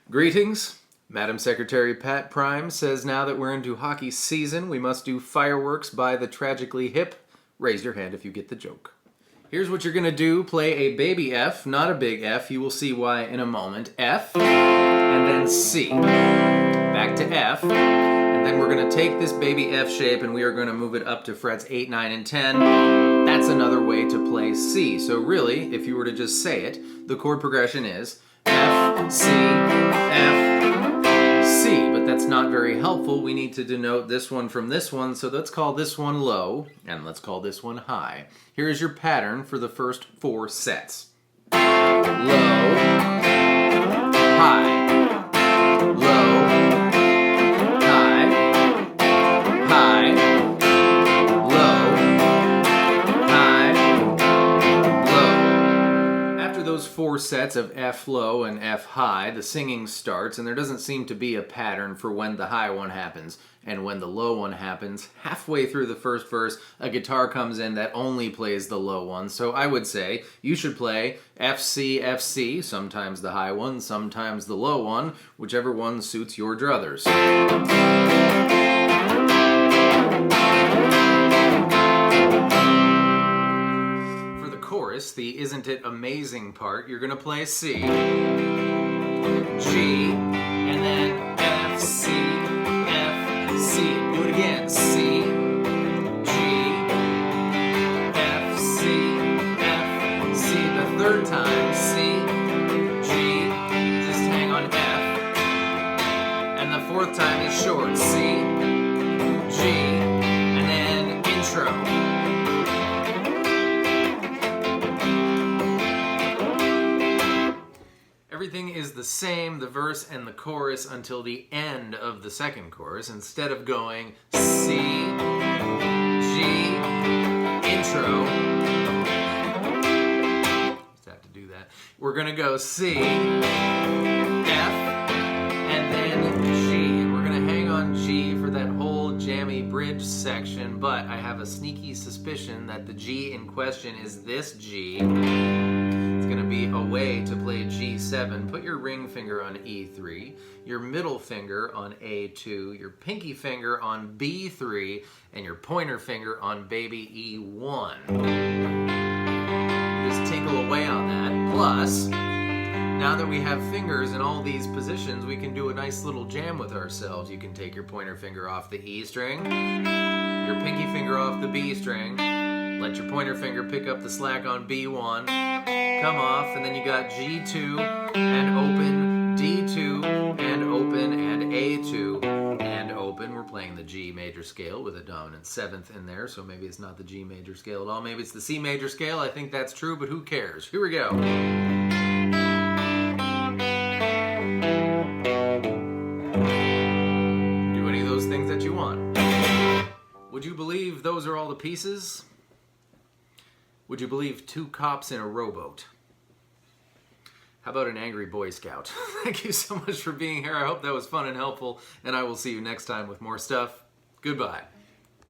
Greetings. Madam Secretary Pat Prime says now that we're into hockey season, we must do Fireworks by the Tragically Hip. Raise your hand if you get the joke. Here's what you're going to do. Play a baby F, not a big F. You will see why in a moment. F, and then C. Back to F. And then we're going to take this baby F shape and we are going to move it up to frets 8, 9, and 10. That's another way to play C. So really, if you were to just say it, the chord progression is F, C, F, C. But that's not very helpful. We need to denote this one from this one. So let's call this one low, and let's call this one high. Here's your pattern for the first 4 sets. Low, high, low, high, high, low, high, low. After those 4 sets of F low and F high, the singing starts, and there doesn't seem to be a pattern for when the high one happens and when the low one happens. Halfway through the first verse, a guitar comes in that only plays the low one. So I would say you should play F, C, F, C, sometimes the high one, sometimes the low one, whichever one suits your druthers. For the chorus, the Isn't It Amazing part, you're going to play C, G, and then F, C, C. Do it again. C, G, F, C, F, C. The third time, C, G, just hang on F. And the fourth time is short. C, G, and then intro. Everything is the same, the verse and the chorus, until the end of the second chorus. Instead of going C, G, intro, just have to do that. We're going to go C, F, and then G. And we're going to hang on G for that whole jammy bridge section, but I have a sneaky suspicion that the G in question is this G. Going to be a way to play G7. Put your ring finger on E3, your middle finger on A2, your pinky finger on B3, and your pointer finger on baby E1. Just tinkle away on that. Plus, now that we have fingers in all these positions, we can do a nice little jam with ourselves. You can take your pointer finger off the E string, your pinky finger off the B string, let your pointer finger pick up the slack on B1, come off, and then you got G2 and open, D2 and open, and A2 and open. We're playing the G major scale with a dominant 7th in there, so maybe it's not the G major scale at all. Maybe it's the C major scale. I think that's true, but who cares? Here we go. Do any of those things that you want. Would you believe those are all the pieces? Would you believe 2 cops in a rowboat? How about an angry Boy Scout? Thank you so much for being here. I hope that was fun and helpful, and I will see you next time with more stuff. Goodbye.